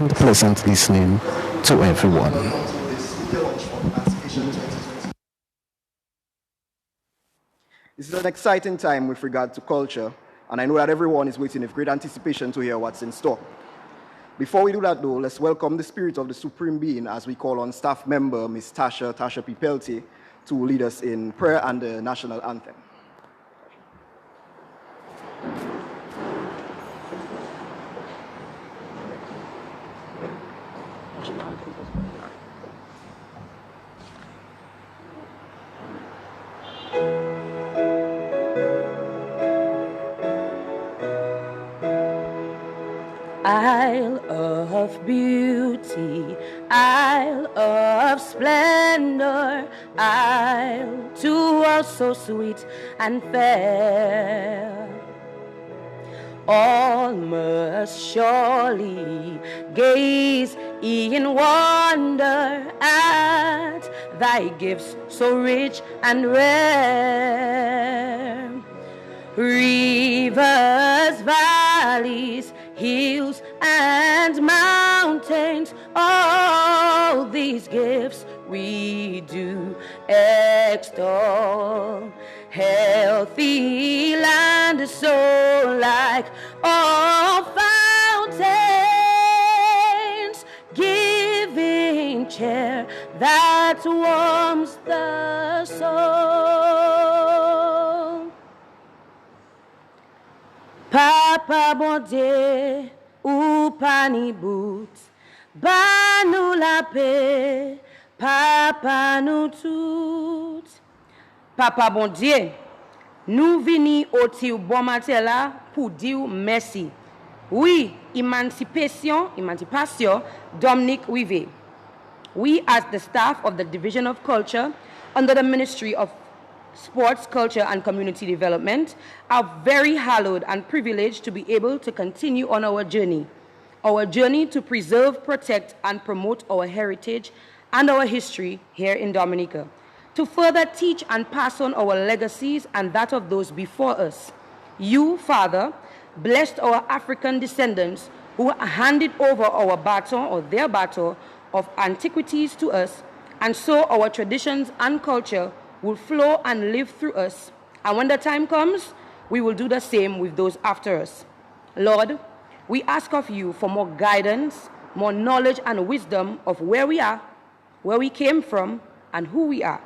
and pleasant listening to everyone. This is an exciting time with regard to culture, and I know that everyone is waiting with great anticipation to hear what's in store. Before we do that though, let's welcome the spirit of the Supreme Being as we call on staff member Ms. Tasha Pipelti to lead us in prayer and the national anthem. Isle of beauty, isle of splendor, isle to all so sweet and fair. All must surely gaze in wonder at thy gifts so rich and rare. Rivers, valleys, hills and mountains, all these gifts we do extol. Healthy land, so like all fountains, giving cheer that warms the soul. Papa bonde ou pani bout, banou la paix, papa nous tout. Papa bonde, nous vini au tir bon matin là pour dire merci. Oui, Emancipation, Dominique Wive. We as the staff of the Division of Culture under the Ministry of Sports, Culture and Community Development are very hallowed and privileged to be able to continue on our journey to preserve, protect and promote our heritage and our history here in Dominica, to further teach and pass on our legacies and that of those before us. You, Father, blessed our African descendants who handed over our baton or their baton of antiquities to us, and so our traditions and culture will flow and live through us. And when the time comes, we will do the same with those after us. Lord, we ask of you for more guidance, more knowledge and wisdom of where we are, where we came from, and who we are.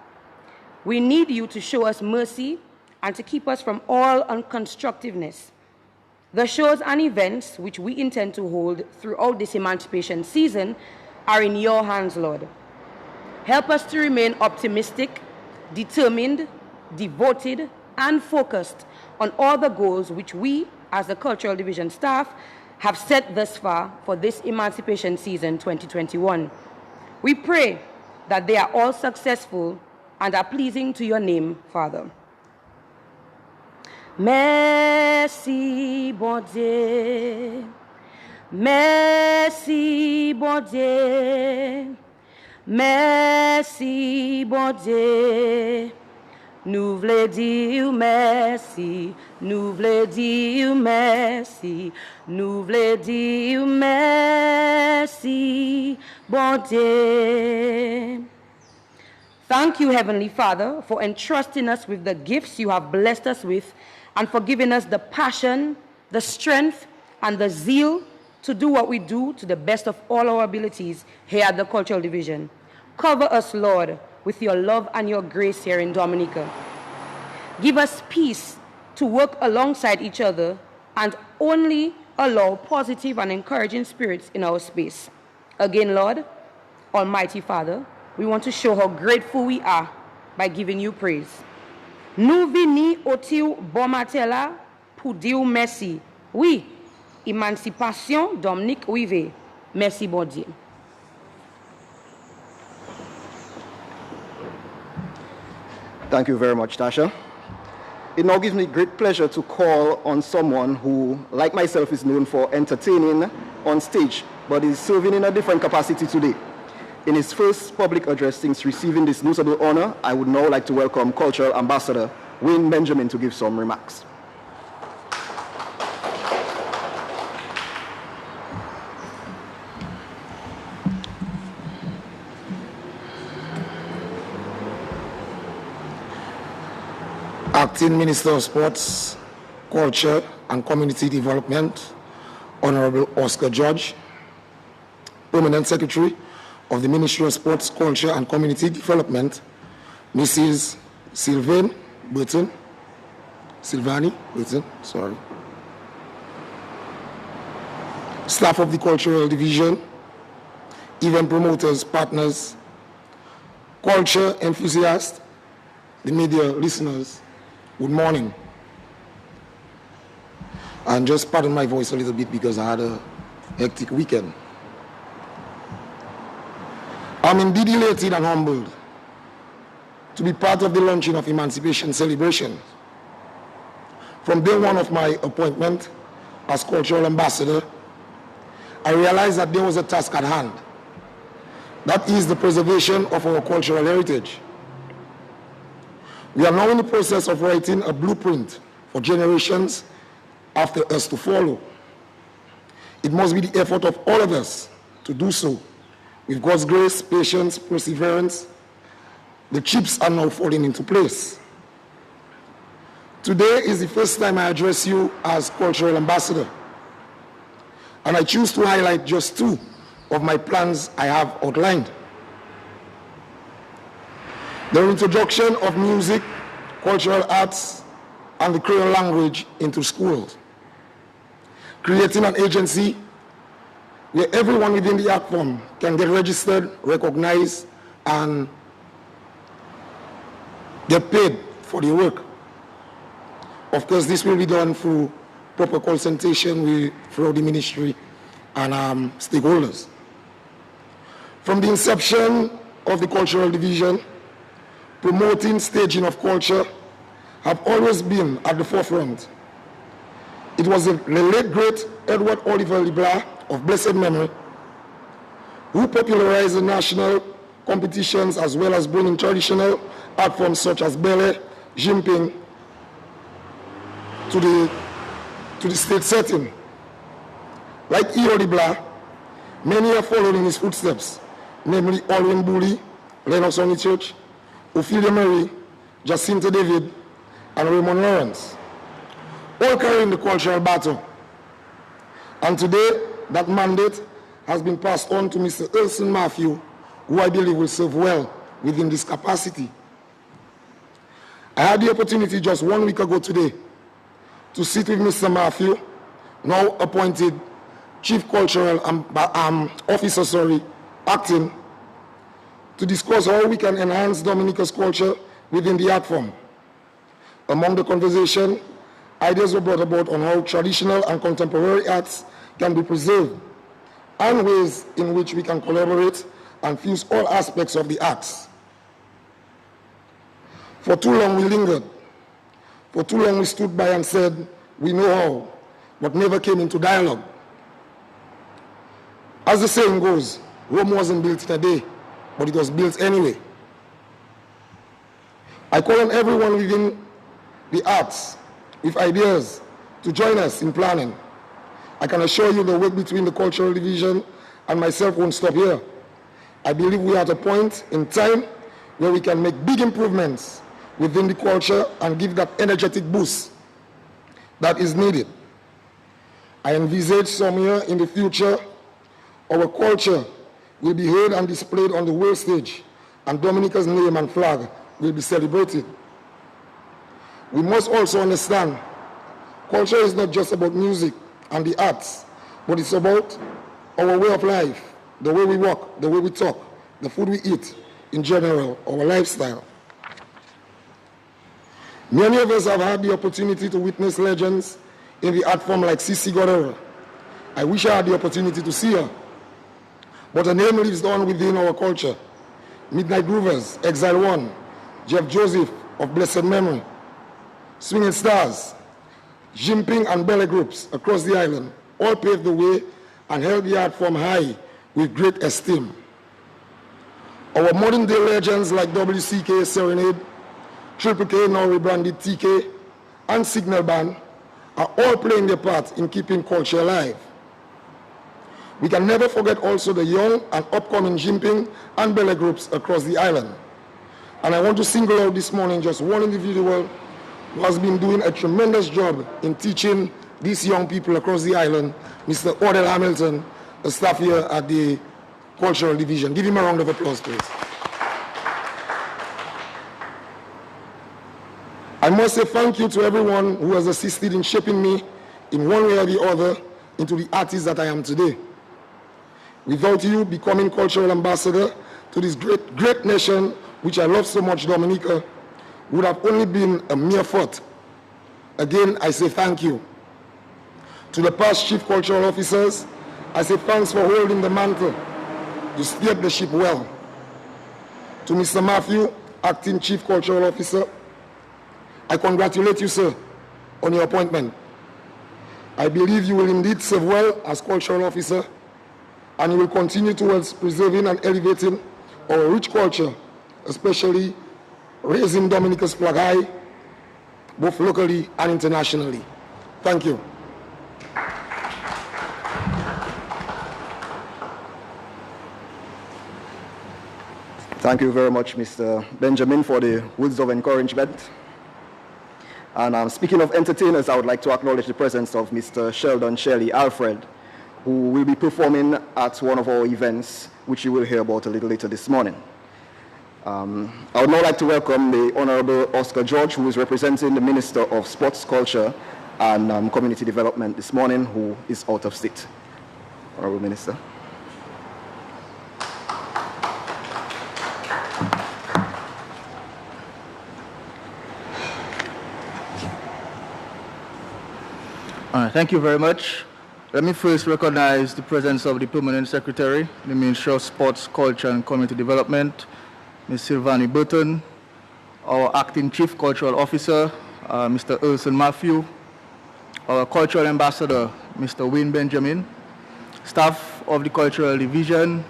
We need you to show us mercy and to keep us from all unconstructiveness. The shows and events which we intend to hold throughout this Emancipation season are in your hands, Lord. Help us to remain optimistic, determined, devoted, and focused on all the goals which we, as the Cultural Division staff, have set thus far for this Emancipation season 2021. We pray that they are all successful and are pleasing to your name, Father. Merci, bon Dieu. Merci, bon Dieu. Merci, bon Dieu. Nous voulons dire merci. Nous voulons dire merci. Nous voulons dire merci, bon Dieu. Thank you, Heavenly Father, for entrusting us with the gifts you have blessed us with and for giving us the passion, the strength, and the zeal to do what we do to the best of all our abilities here at the Cultural Division. Cover us, Lord, with your love and your grace here in Dominica. Give us peace to work alongside each other and only allow positive and encouraging spirits in our space. Again, Lord, Almighty Father, we want to show how grateful we are by giving you praise. Nous vini au tir bon matin là pour dire merci. Oui, Emancipation, Dominique Wive. Merci, bon Dieu. Thank you very much, Tasha. It now gives me great pleasure to call on someone who, like myself, is known for entertaining on stage, but is serving in a different capacity today. In his first public address since receiving this notable honor, I would now like to welcome Cultural Ambassador Wayne Benjamin to give some remarks. Acting Minister of Sports, Culture and Community Development, Honorable Oscar George, Permanent Secretary of the Ministry of Sports, Culture and Community Development, Mrs. Silvani Burton, staff of the Cultural Division, event promoters, partners, culture enthusiasts, the media listeners, good morning. And just pardon my voice a little bit because I had a hectic weekend. I'm indeed elated and humbled to be part of the launching of Emancipation celebration. From day one of my appointment as cultural ambassador, I realized that there was a task at hand. That is the preservation of our cultural heritage. We are now in the process of writing a blueprint for generations after us to follow. It must be the effort of all of us to do so. With God's grace, patience, perseverance, the chips are now falling into place. Today is the first time I address you as cultural ambassador, and I choose to highlight just two of my plans I have outlined. The introduction of music, cultural arts, and the Creole language into schools. Creating an agency where everyone within the art form can get registered, recognized, and get paid for their work. Of course, this will be done through proper consultation throughout the ministry and stakeholders. From the inception of the Cultural Division, promoting staging of culture have always been at the forefront. It was the late great Edward Oliver LeBlanc of blessed memory who popularized the national competitions as well as bringing traditional art forms such as ballet, jimping to the state setting. Like E.O. LeBlanc, many are following in his footsteps, namely Alwyn Booley, Lennox Honeychurch, Ophelia Murray, Jacinta David, and Raymond Lawrence, all carrying the cultural baton. And today, that mandate has been passed on to Mr. Elson Matthew, who I believe will serve well within this capacity. I had the opportunity just 1 week ago today to sit with Mr. Matthew, now appointed Chief Cultural Officer, acting, to discuss how we can enhance Dominica's culture within the art form. Among the conversation, ideas were brought about on how traditional and contemporary arts can be preserved and ways in which we can collaborate and fuse all aspects of the arts. For too long we lingered. For too long we stood by and said, we know how, but never came into dialogue. As the saying goes, Rome wasn't built in a day, but it was built anyway. I call on everyone within the arts with ideas to join us in planning. I can assure you the work between the Cultural Division and myself won't stop here. I believe we are at a point in time where we can make big improvements within the culture and give that energetic boost that is needed. I envisage somewhere in the future, our culture will be heard and displayed on the world stage, and Dominica's name and flag will be celebrated. We must also understand, culture is not just about music and the arts, but it's about our way of life, the way we walk, the way we talk, the food we eat, in general, our lifestyle. Many of us have had the opportunity to witness legends in the art form like Sisi Godera. I wish I had the opportunity to see her, but her name lives on within our culture. Midnight Groovers, Exile One, Jeff Joseph of blessed memory, Swinging Stars, jimping and ballet groups across the island all paved the way and held the art form high with great esteem. Our modern day legends like WCK Serenade, Triple K now rebranded TK, and Signal Band are all playing their part in keeping culture alive. We can never forget also the young and upcoming jimping and ballet groups across the island. And I want to single out this morning just one individual who has been doing a tremendous job in teaching these young people across the island, Mr. Odell Hamilton, a staff here at the Cultural Division. Give him a round of applause, please. I must say thank you to everyone who has assisted in shaping me in one way or the other into the artist that I am today. Without you becoming cultural ambassador to this great nation, which I love so much, Dominica, would have only been a mere thought. Again, I say thank you. To the past chief cultural officers, I say thanks for holding the mantle. You steered the ship well. To Mr. Matthew, acting chief cultural officer, I congratulate you, sir, on your appointment. I believe you will indeed serve well as cultural officer, and you will continue towards preserving and elevating our rich culture, especially raising Dominica's flag high, both locally and internationally. Thank you. Thank you very much, Mr. Benjamin, for the words of encouragement. And speaking of entertainers, I would like to acknowledge the presence of Mr. Sheldon Shelley Alfred, who will be performing at one of our events, which you will hear about a little later this morning. I would now like to welcome the Honorable Oscar George, who is representing the Minister of Sports, Culture, and Community Development this morning, who is out of state. Honorable Minister. Thank you very much. Let me first recognize the presence of the Permanent Secretary, the Minister of Sports, Culture and Community Development, Ms. Sylvanie Burton, our Acting Chief Cultural Officer, Mr. Urson Matthew, our Cultural Ambassador, Mr. Wayne Benjamin, staff of the Cultural Division,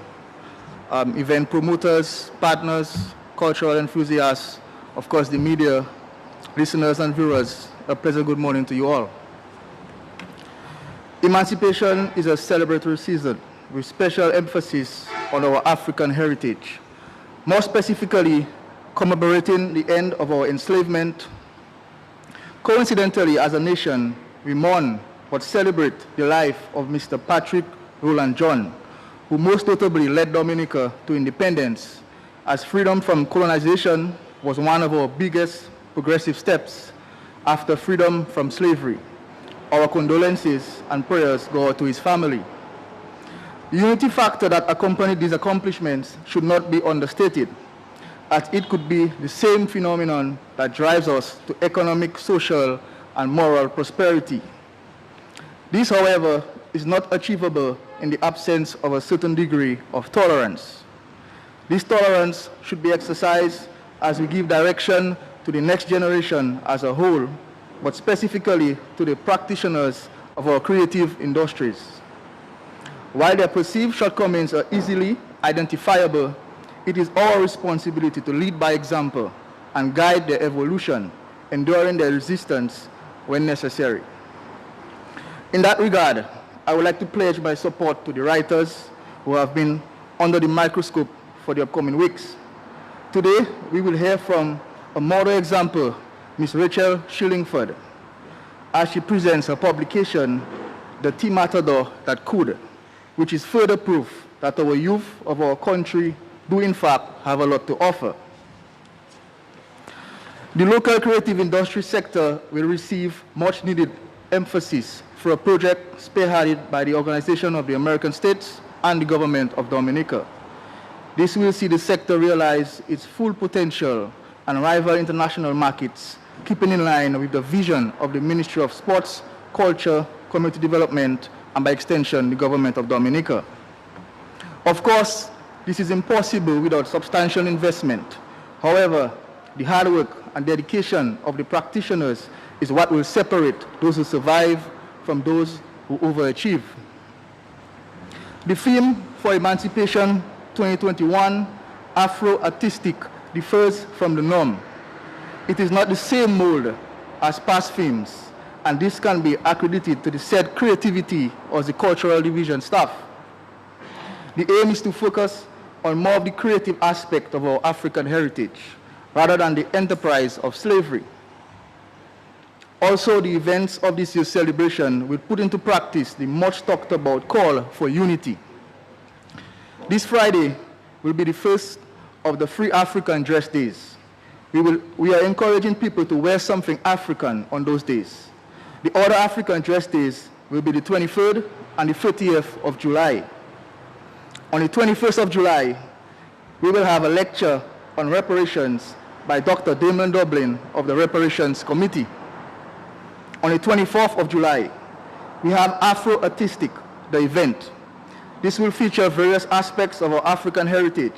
event promoters, partners, cultural enthusiasts, of course the media, listeners and viewers. A pleasant good morning to you all. Emancipation is a celebratory season with special emphasis on our African heritage, more specifically commemorating the end of our enslavement. Coincidentally, as a nation, we mourn but celebrate the life of Mr. Patrick Roland John, who most notably led Dominica to independence, as freedom from colonization was one of our biggest progressive steps after freedom from slavery. Our condolences and prayers go out to his family. The unity factor that accompanied these accomplishments should not be understated, as it could be the same phenomenon that drives us to economic, social, and moral prosperity. This, however, is not achievable in the absence of a certain degree of tolerance. This tolerance should be exercised as we give direction to the next generation as a whole, but specifically to the practitioners of our creative industries. While their perceived shortcomings are easily identifiable, it is our responsibility to lead by example and guide their evolution, enduring their resistance when necessary. In that regard, I would like to pledge my support to the writers who have been under the microscope for the upcoming weeks. Today, we will hear from a model example, Ms. Rachel Shillingford, as she presents her publication, The Tea Matador That Could, which is further proof that our youth of our country do in fact have a lot to offer. The local creative industry sector will receive much needed emphasis for a project spearheaded by the Organization of the American States and the government of Dominica. This will see the sector realize its full potential and rival international markets, keeping in line with the vision of the Ministry of Sports, Culture, Community Development, and by extension, the government of Dominica. Of course, this is impossible without substantial investment. However, the hard work and dedication of the practitioners is what will separate those who survive from those who overachieve. The theme for Emancipation 2021, Afro Artistic, differs from the norm. It is not the same mold as past themes, and this can be accredited to the said creativity of the Cultural Division staff. The aim is to focus on more of the creative aspect of our African heritage, rather than the enterprise of slavery. Also, the events of this year's celebration will put into practice the much talked about call for unity. This Friday will be the first of the Free African Dress Days. We are encouraging people to wear something African on those days. The other African Dress Days will be the 23rd and the 30th of July. On the 21st of July, we will have a lecture on reparations by Dr. Damon Dublin of the Reparations Committee. On the 24th of July, we have Afro Artistic, the event. This will feature various aspects of our African heritage: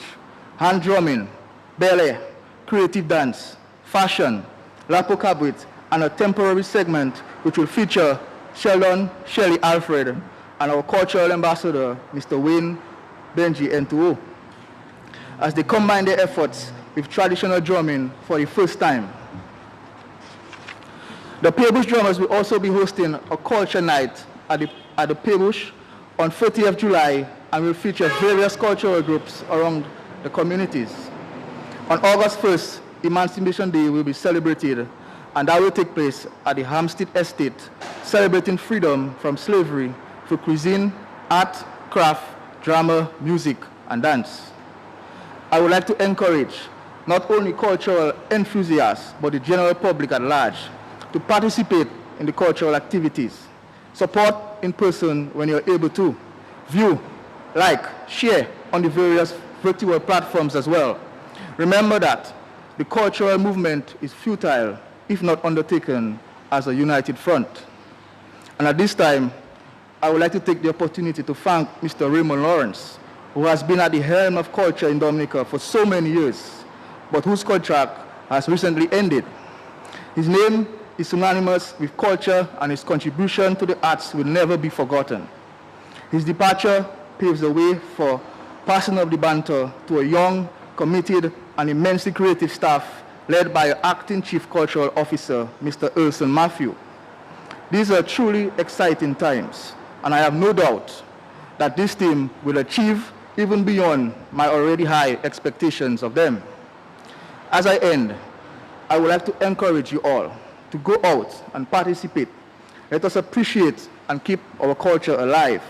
hand drumming, ballet, creative dance, fashion, lapo cabaret, and a temporary segment which will feature Sheldon Shelley Alfred and our cultural ambassador, Mr. Wayne Benji N2O, as they combine their efforts with traditional drumming for the first time. The Peebush Drummers will also be hosting a culture night at the Peebush on 30th July and will feature various cultural groups around the communities. On August 1st, Emancipation Day will be celebrated, and that will take place at the Hampstead Estate, celebrating freedom from slavery through cuisine, art, craft, drama, music, and dance. I would like to encourage not only cultural enthusiasts, but the general public at large to participate in the cultural activities. Support in person when you're able to. View, like, share on the various virtual platforms as well. Remember that the cultural movement is futile if not undertaken as a united front. And at this time, I would like to take the opportunity to thank Mr. Raymond Lawrence, who has been at the helm of culture in Dominica for so many years, but whose contract has recently ended. His name is synonymous with culture, and his contribution to the arts will never be forgotten. His departure paves the way for passing of the banter to a young, committed, and immensely creative staff led by Acting Chief Cultural Officer, Mr. Erson Matthew. These are truly exciting times, and I have no doubt that this team will achieve even beyond my already high expectations of them. As I end, I would like to encourage you all to go out and participate. Let us appreciate and keep our culture alive,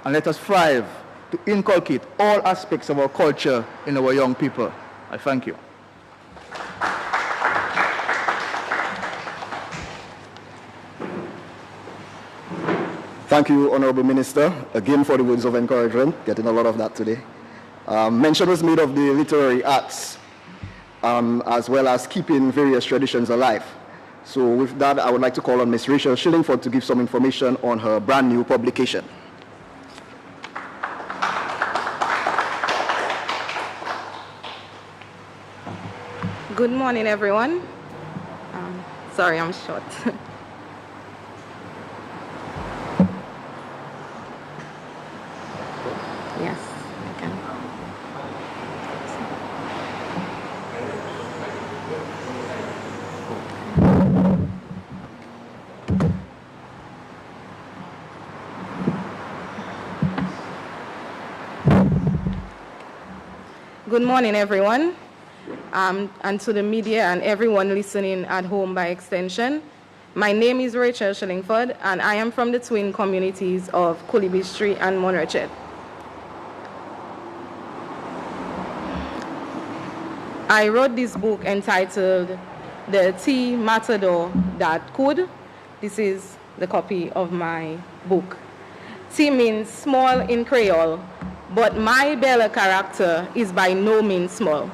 and let us strive to inculcate all aspects of our culture in our young people. I thank you. Thank you, Honorable Minister, again for the words of encouragement, getting a lot of that today. Mention was made of the literary arts, as well as keeping various traditions alive. So with that, I would like to call on Ms. Rachel Shillingford to give some information on her brand new publication. Good morning, everyone. Sorry, I'm short. Yes, I can. Good morning, everyone. And to the media and everyone listening at home by extension. My name is Rachel Shillingford, and I am from the twin communities of Kulibistri and Monrachet. I wrote this book entitled The Tea Matador That Could. This is the copy of my book. Tea means small in Creole, but my Bella character is by no means small.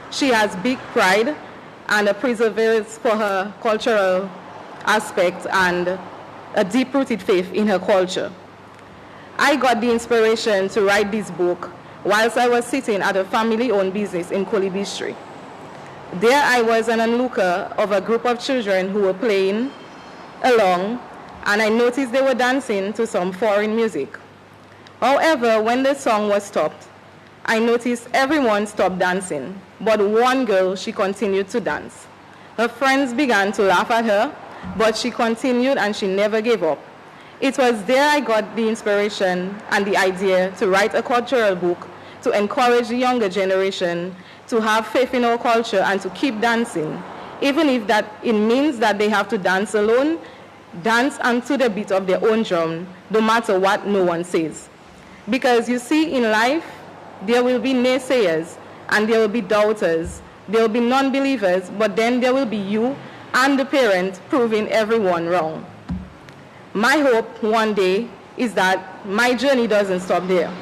She has big pride and a perseverance for her cultural aspect and a deep-rooted faith in her culture. I got the inspiration to write this book whilst I was sitting at a family-owned business in Kulibistri. There I was an onlooker of a group of children who were playing along, and I noticed they were dancing to some foreign music. However, when the song was stopped, I noticed everyone stopped dancing, but one girl, she continued to dance. Her friends began to laugh at her, but she continued and she never gave up. It was there I got the inspiration and the idea to write a cultural book to encourage the younger generation to have faith in our culture and to keep dancing, even if that it means that they have to dance alone, dance unto the beat of their own drum, no matter what no one says. Because you see, in life, there will be naysayers, and there will be doubters, there will be non-believers, but then there will be you and the parents proving everyone wrong. My hope one day is that my journey doesn't stop there.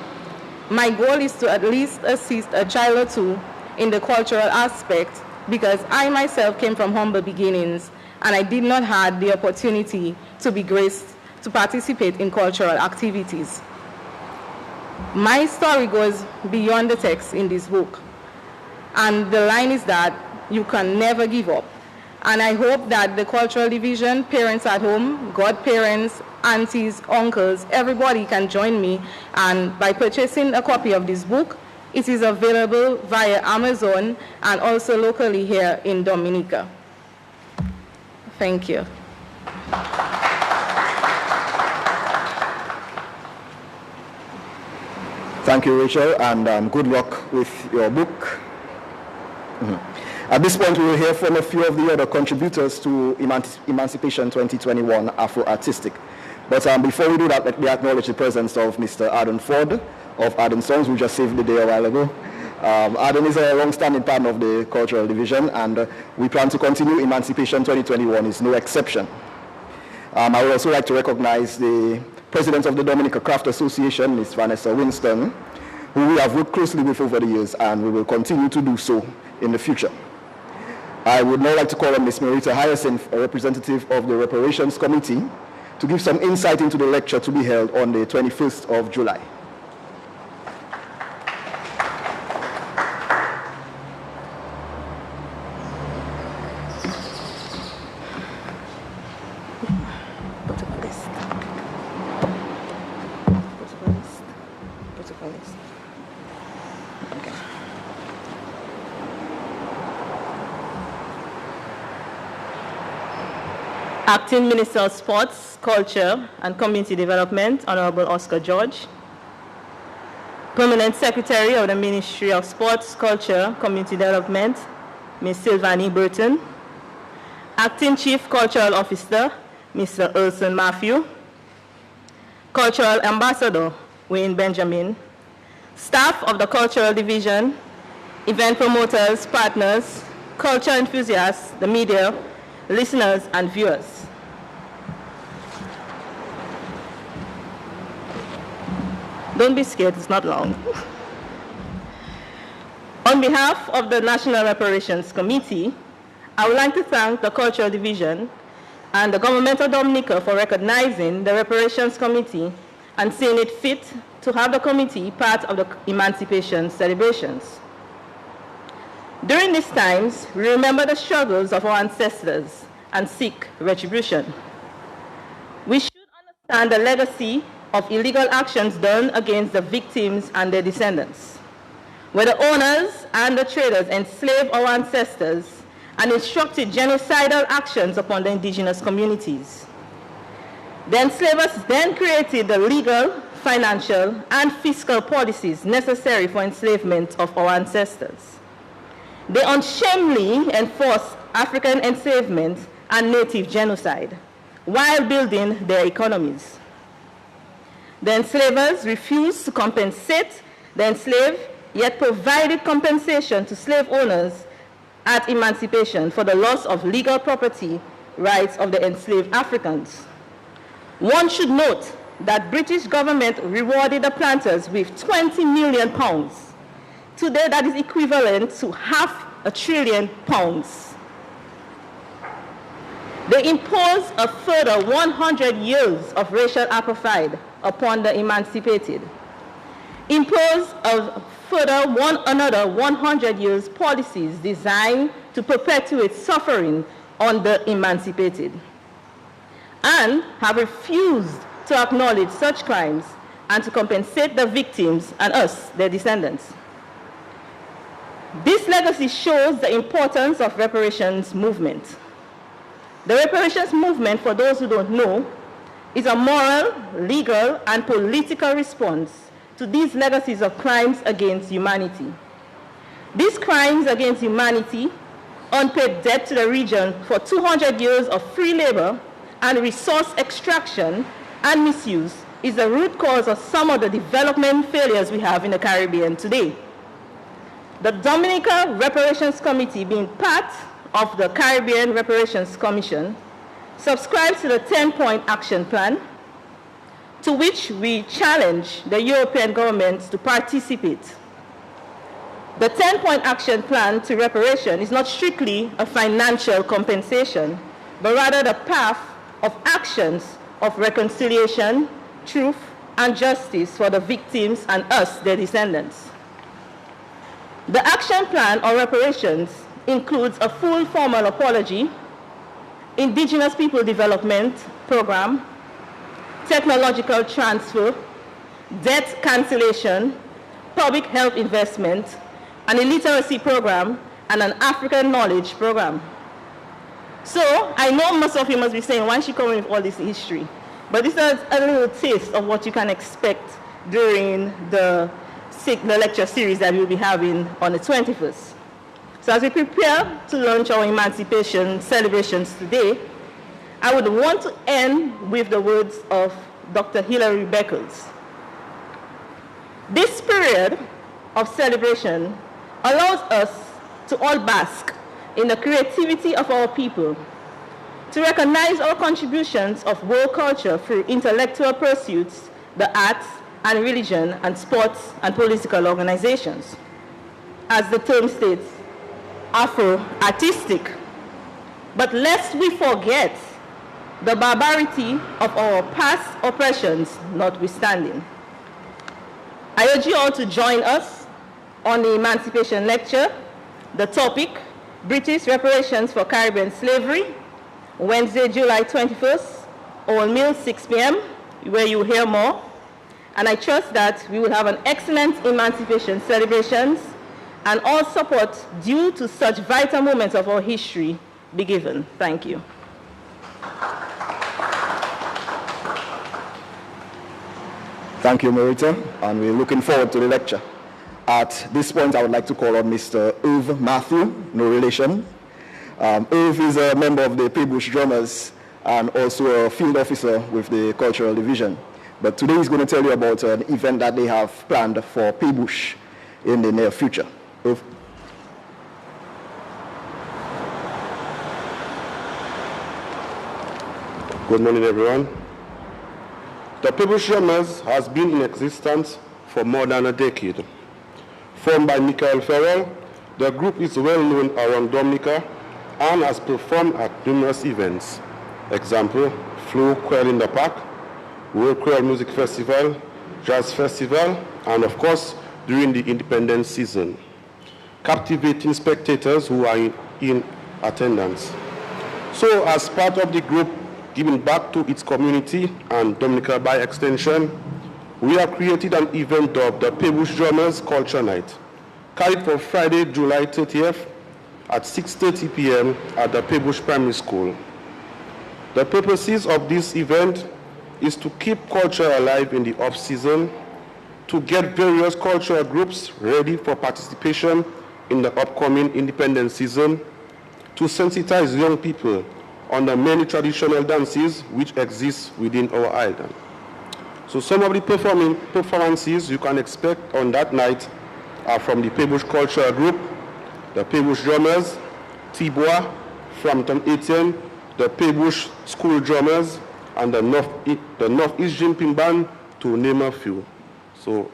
My goal is to at least assist a child or two in the cultural aspect, because I myself came from humble beginnings and I did not have the opportunity to be graced to participate in cultural activities. My story goes beyond the text in this book, and the line is that you can never give up. And I hope that the cultural division, parents at home, godparents, aunties, uncles, everybody can join me, and by purchasing a copy of this book, it is available via Amazon and also locally here in Dominica. Thank you. Thank you, Rachel, and good luck with your book. At this point, we will hear from a few of the other contributors to Emancipation 2021 Afro Artistic. But before we do that, let me acknowledge the presence of Mr. Adam Ford of Adam Songs, who just saved the day a while ago. Adam is a long-standing partner of the Cultural Division, and we plan to continue. Emancipation 2021 is no exception. I would also like to recognize the President of the Dominica Craft Association, Ms. Vanessa Winston, who we have worked closely with over the years, and we will continue to do so in the future. I would now like to call on Ms. Marita Hyacinth, a representative of the Reparations Committee, to give some insight into the lecture to be held on the 21st of July. Acting Minister of Sports, Culture and Community Development, Honorable Oscar George. Permanent Secretary of the Ministry of Sports, Culture, Community Development, Ms. Sylvanie Burton. Acting Chief Cultural Officer, Mr. Urson Matthew. Cultural Ambassador, Wayne Benjamin. Staff of the Cultural Division, event promoters, partners, culture enthusiasts, the media, listeners and viewers. Don't be scared, it's not long. On behalf of the National Reparations Committee, I would like to thank the Cultural Division and the Government of Dominica for recognizing the Reparations Committee and seeing it fit to have the committee part of the Emancipation celebrations. During these times, we remember the struggles of our ancestors and seek retribution. We should understand the legacy of illegal actions done against the victims and their descendants, where the owners and the traders enslaved our ancestors and instructed genocidal actions upon the indigenous communities. The enslavers then created the legal, financial, and fiscal policies necessary for enslavement of our ancestors. They unshamedly enforced African enslavement and native genocide while building their economies. The enslavers refused to compensate the enslaved, yet provided compensation to slave owners at emancipation for the loss of legal property rights of the enslaved Africans. One should note that British government rewarded the planters with 20 million pounds. Today, that is equivalent to £500 billion. They imposed a further 100 years of racial apartheid upon the emancipated. Imposed a further another 100 years policies designed to perpetuate suffering on the emancipated, and have refused to acknowledge such crimes and to compensate the victims and us, their descendants. This legacy shows the importance of reparations movement. The reparations movement, for those who don't know, is a moral, legal, and political response to these legacies of crimes against humanity. These crimes against humanity unpaid debt to the region for 200 years of free labor and resource extraction and misuse is the root cause of some of the development failures we have in the Caribbean today. The Dominica Reparations Committee, being part of the Caribbean Reparations Commission, subscribes to the 10-point action plan, to which we challenge the European governments to participate. The 10-point action plan to reparation is not strictly a financial compensation, but rather the path of actions of reconciliation, truth, and justice for the victims and us, their descendants. The action plan or reparations includes a full formal apology, Indigenous People Development Program, technological transfer, debt cancellation, public health investment, an illiteracy program, and an African knowledge program. So I know most of you must be saying, why is she coming with all this history? But this is a little taste of what you can expect during the lecture series that we'll be having on the 21st. So as we prepare to launch our Emancipation celebrations today, I would want to end with the words of Dr. Hilary Beckles. This period of celebration allows us to all bask in the creativity of our people, to recognize our contributions of world culture through intellectual pursuits, the arts and religion, and sports and political organizations. As the term states, Afro-artistic. But lest we forget the barbarity of our past oppressions notwithstanding. I urge you all to join us on the Emancipation Lecture, the topic, British Reparations for Caribbean Slavery, Wednesday, July 21st, all meals 6 p.m., where you will hear more. And I trust that we will have an excellent Emancipation celebrations and all support due to such vital moments of our history be given. Thank you. Thank you, Marita, and we're looking forward to the lecture. At this point, I would like to call on Mr. Irv Matthew, no relation. Irv is a member of the Paybush Drummers and also a field officer with the Cultural Division. But today he's going to tell you about an event that they have planned for Paybush in the near future. Irv. Good morning, everyone. The Paybush Drummers has been in existence for more than a decade. Formed by Michael Farrell, the group is well known around Dominica and has performed at numerous events. Example, Flu Quail in the Park, World Quail Music Festival, Jazz Festival, and of course, during the independence season, captivating spectators who are in attendance. So as part of the group giving back to its community and Dominica by extension, we have created an event dubbed the Paybush Drummers Culture Night, carried for Friday, July 30th at 6:30 p.m. at the Paybush Primary School. The purposes of this event is to keep culture alive in the off-season, to get various cultural groups ready for participation in the upcoming independence season, to sensitize young people on the many traditional dances which exist within our island. So some of the performances you can expect on that night are from the Paybush Cultural Group, the Paybush Drummers, Tibois, Frampton Etienne, the Paybush School Drummers, and the Northeast Jimping Band, to name a few. So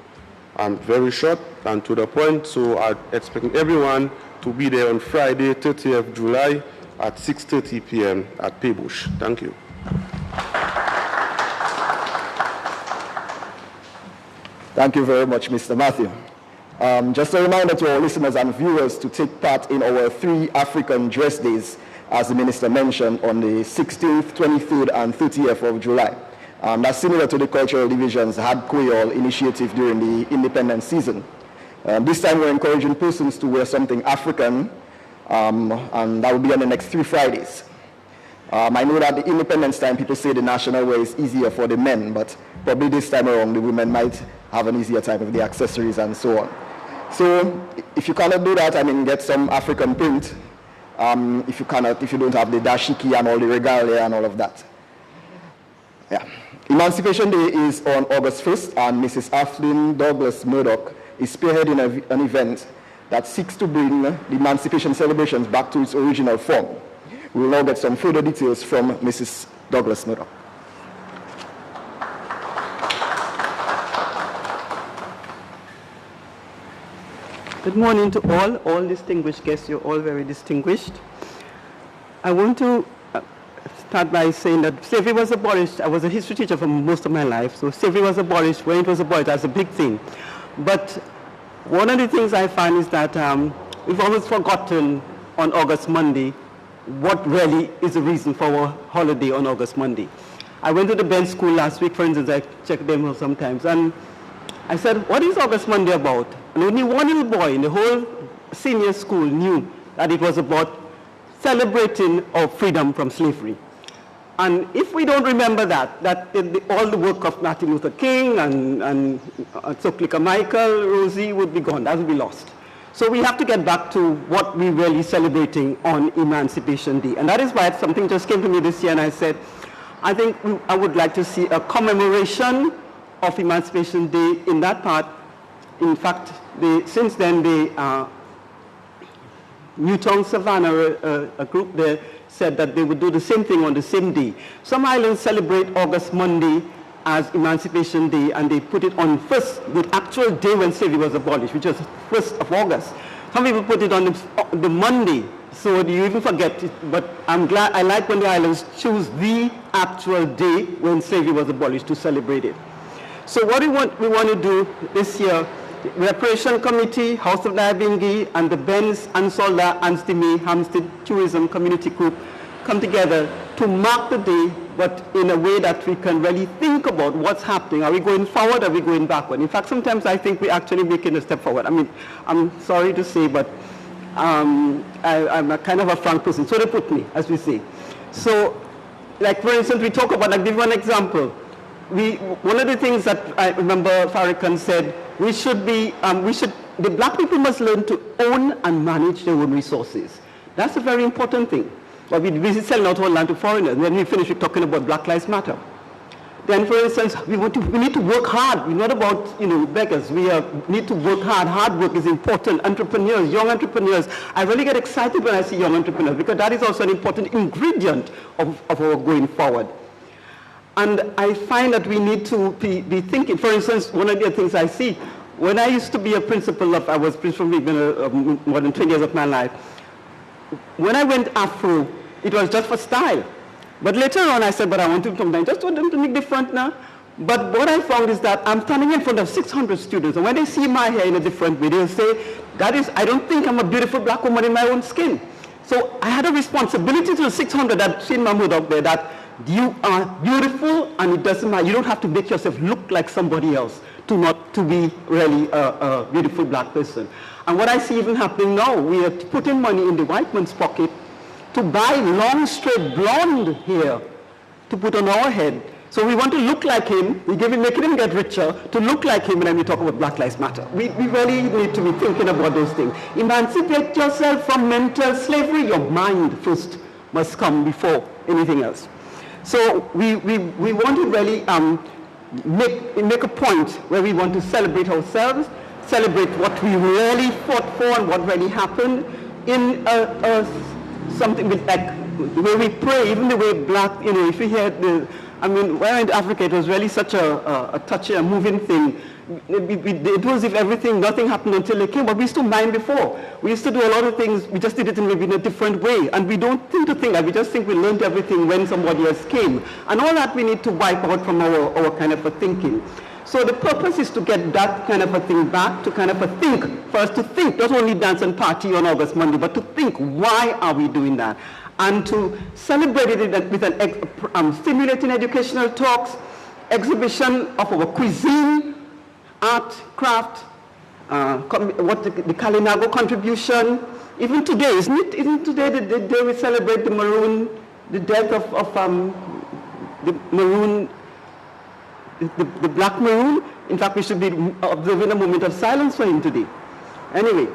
I'm very short and to the point, so I'm expecting everyone to be there on Friday, 30th July at 6:30 p.m. at Paybush. Thank you. Thank you very much, Mr. Matthew. Just a reminder to our listeners and viewers to take part in our 3 African Dress Days, as the minister mentioned, on the 16th, 23rd, and 30th of July. That's similar to the Cultural Division's Had Koyol initiative during the independence season. This time we're encouraging persons to wear something African, and that will be on the next 3 Fridays. I know that the independence time, people say the national wear is easier for the men, but probably this time around the women might have an easier time with the accessories and so on. So if you cannot do that, get some African print, if you don't have the dashiki and all the regalia and all of that. Yeah. Emancipation Day is on August 1st, and Mrs. Aflin Douglas Murdoch is spearheading an event that seeks to bring the Emancipation celebrations back to its original form. We will now get some further details from Mrs. Douglas Murdoch. Good morning to all distinguished guests. You're all very distinguished. I want to start by saying that slavery was abolished. I was a history teacher for most of my life, so slavery was abolished. When it was abolished, that's a big thing. But one of the things I find is that we've always forgotten on August Monday what really is the reason for our holiday on August Monday. I went to the Bench School last week, for instance. I check them out sometimes, and I said, what is August Monday about? And only one little boy in the whole senior school knew that it was about celebrating our freedom from slavery. And if we don't remember that all the work of Martin Luther King and Soklika Michael, Rosie would be gone, that would be lost. So we have to get back to what we're really celebrating on Emancipation Day. And that is why something just came to me this year, and I said, I think I would like to see a commemoration of Emancipation Day in that part. In fact, since then, Newtown Savannah, a group there, said that they would do the same thing on the same day. Some islands celebrate August Monday as Emancipation Day, and they put it on the actual day when slavery was abolished, which was 1st of August. Some people put it on the Monday, so you even forget it. But I'm glad, I like when the islands choose the actual day when slavery was abolished to celebrate it. So what we want to do this year, the Reparation Committee, House of Diabingi, and the Benz, Ansolda, Anstimi, Hampstead Tourism Community Group come together to mark the day, but in a way that we can really think about what's happening. Are we going forward? Are we going backward? In fact, sometimes I think we're actually making a step forward. I mean, I'm sorry to say, but I'm a kind of a frank person. So they put me, as we say. So, like for instance, we talk about, I'll give you one example. One of the things that I remember Farrakhan said, the black people must learn to own and manage their own resources. That's a very important thing. But we're busy selling out our land to foreigners. When we finish, we're talking about Black Lives Matter. Then, for instance, we need to work hard. We're not about, beggars. We need to work hard. Hard work is important. Entrepreneurs, young entrepreneurs. I really get excited when I see young entrepreneurs, because that is also an important ingredient of our going forward. And I find that we need to be thinking. For instance, one of the things I see, when I used to be a principal I was principal more than 20 years of my life. When I went Afro, it was just for style. But later on I said, but I want to come down, just want them to make different now. But what I found is that I'm standing in front of 600 students, and when they see my hair in a different way, they'll say, I don't think I'm a beautiful black woman in my own skin. So I had a responsibility to the 600 that seen Mahmoud out there, that you are beautiful, and it doesn't matter. You don't have to make yourself look like somebody else to be really a beautiful black person. And what I see even happening now, we are putting money in the white man's pocket to buy long, straight, blonde hair to put on our head. So we want to look like him. We're making him get richer to look like him, and then we talk about Black Lives Matter. We really need to be thinking about those things. Emancipate yourself from mental slavery. Your mind first must come before anything else. So we want to really make a point where we want to celebrate ourselves, celebrate what we really fought for and what really happened in something like the way we pray, even the way black, if you hear when I went to Africa, it was really such a touchy, a moving thing. It was as if nothing happened until they came, but we used to mind before. We used to do a lot of things, we just did it maybe in a different way. And we don't think that, we just think we learned everything when somebody else came. And all that we need to wipe out from our kind of a thinking. So the purpose is to get that kind of a thing back, to kind of a think, for us to think, not only dance and party on August Monday, but to think, why are we doing that? And to celebrate it with stimulating educational talks, exhibition of our cuisine, art, craft, the Kalinago contribution. Even today, isn't today the day we celebrate the death of the maroon, the black maroon? In fact, we should be observing a moment of silence for him today. Anyway,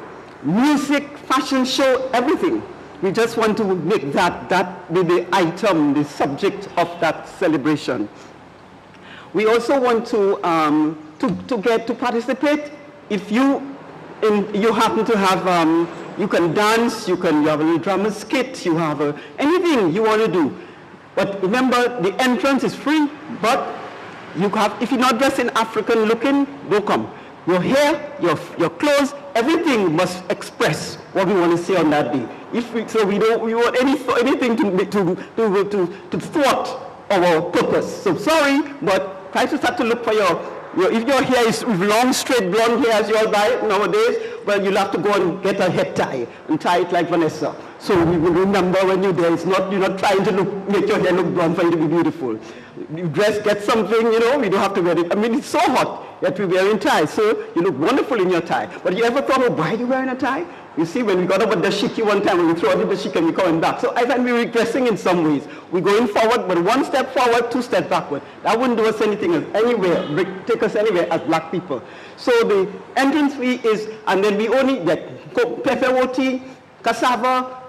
music, fashion show, everything. We just want to make that be the item, the subject of that celebration. We also want to get to participate. If you happen to have, you can dance, you have a little drama skit, you have anything you want to do. But remember, the entrance is free, but if you're not dressed in African looking, don't come. Your hair, your clothes, everything must express what we want to say on that day. We want anything to thwart our purpose. So sorry, but try to start to look for if your hair is long, straight, blonde hair as you all buy it nowadays, well, you'll have to go and get a head tie and tie it like Vanessa. So we will remember when you're there. You're not trying to make your hair look blonde for you to be beautiful. You get something, we don't have to wear it. I mean, it's so hot that we're wearing ties, so you look wonderful in your tie. But you ever thought, why are you wearing a tie? You see, when we got up at the dashiki one time, we throw out the dashiki and we're coming back. So I think we're regressing in some ways. We're going forward, but one step forward, two steps backward. That wouldn't do us anything take us anywhere as black people. So the entrance fee is, and then we only get pepperoni, cassava,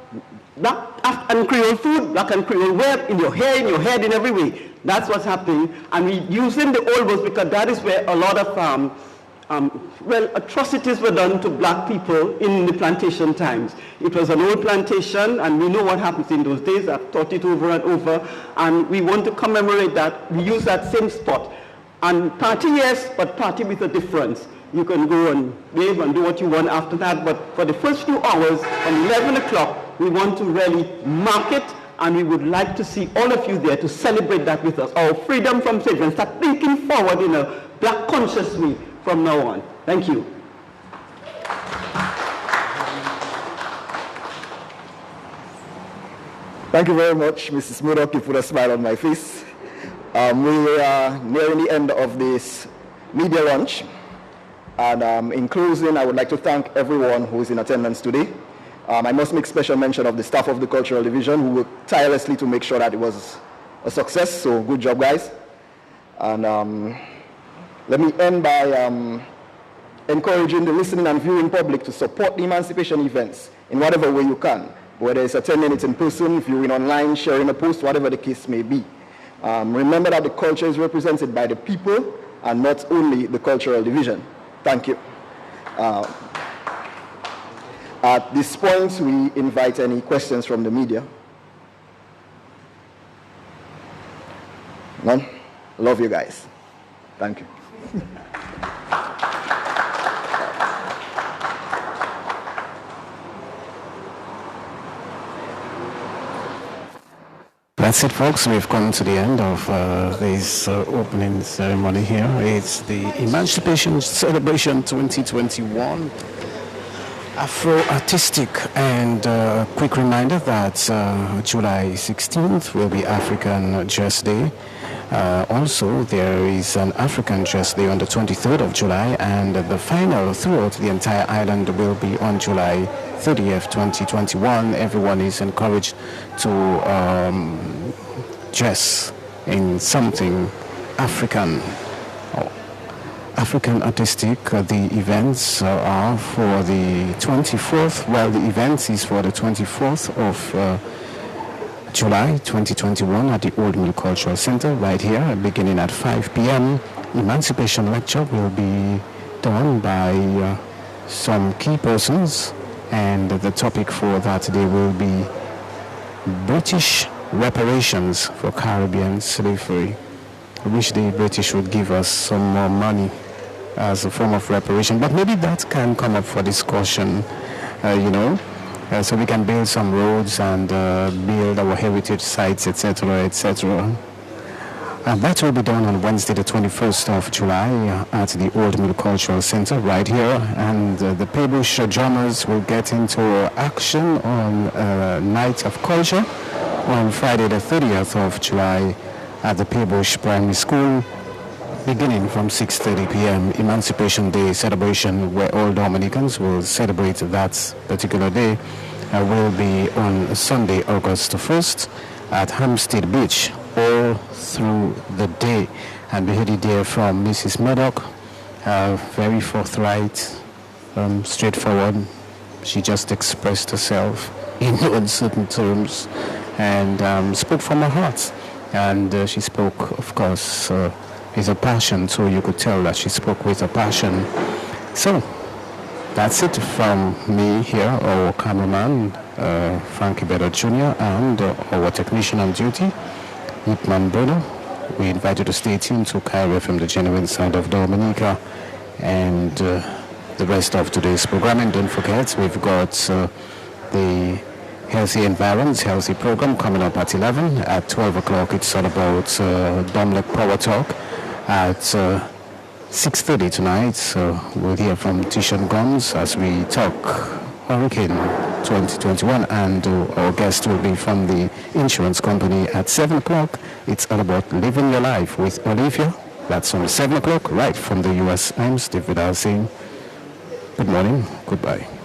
black and Creole food, black and Creole wear, in your hair, in your head, in every way. That's what's happening. And we're using the old words because that is where a lot of atrocities were done to black people in the plantation times. It was an old plantation, and we know what happens in those days. I've taught it over and over, and we want to commemorate that. We use that same spot. And party, yes, but party with a difference. You can go and wave and do what you want after that, but for the first few hours, from 11 o'clock, we want to really mark it, and we would like to see all of you there to celebrate that with us. Our freedom from slavery, and start thinking forward in a black conscious way from now on. Thank you. Thank you very much, Mrs. Murdoch. You put a smile on my face. We are nearing the end of this media launch. And in closing, I would like to thank everyone who is in attendance today. I must make special mention of the staff of the Cultural Division who worked tirelessly to make sure that it was a success. So good job, guys. And let me end by encouraging the listening and viewing public to support the Emancipation events in whatever way you can, whether it's attending it in person, viewing online, sharing a post, whatever the case may be. Remember that the culture is represented by the people and not only the Cultural Division. Thank you. At this point, we invite any questions from the media. None? Love you guys. Thank you. That's it, folks. We've come to the end of this opening ceremony here. It's the Emancipation Celebration 2021 Afro Artistic. And quick reminder that July 16th will be African Dress Day. Also, there is an African Dress Day on the 23rd of July, and the final throughout the entire island will be on July 30th, 2021. Everyone is encouraged to dress in something African. African artistic. The events are for the 24th. Well, the event is for the 24th of July 2021 at the Old Mill Cultural Center right here, beginning at 5 p.m. Emancipation lecture will be done by some key persons, and the topic for that day will be British reparations for Caribbean slavery. I wish the British would give us some more money as a form of reparation, but maybe that can come up for discussion, so we can build some roads and build our heritage sites, etc., etc. And that will be done on Wednesday, the 21st of July at the Old Mill Cultural Center right here. And the Peebush drummers will get into action on Night of Culture on Friday, the 30th of July at the Peebush Primary School, beginning from 6:30 p.m. Emancipation Day celebration, where all Dominicans will celebrate that particular day, will be on Sunday, August 1st at Hampstead Beach all through the day. And we heard it there from Mrs. Murdoch, very forthright, straightforward. She just expressed herself in uncertain terms, and spoke from her heart. And she spoke, of course, with a passion, so you could tell that she spoke with a passion. So, that's it from me here, our cameraman, Frankie Bedard Jr., and our technician on duty, Yipman Bruno. We invite you to stay tuned to Cairo from the genuine sound of Dominica, and the rest of today's programming. Don't forget, we've got the Healthy Environs, Healthy program coming up at 11. At 12 o'clock, it's all about Domlek Power Talk. At 6:30 tonight, so we'll hear from Tishan Gomes as we talk Hurricane 2021, and our guest will be from the insurance company at 7 o'clock. It's all about living your life with Olivia. That's on 7 o'clock, right from the US. I'm Steve Vidal saying good morning, goodbye.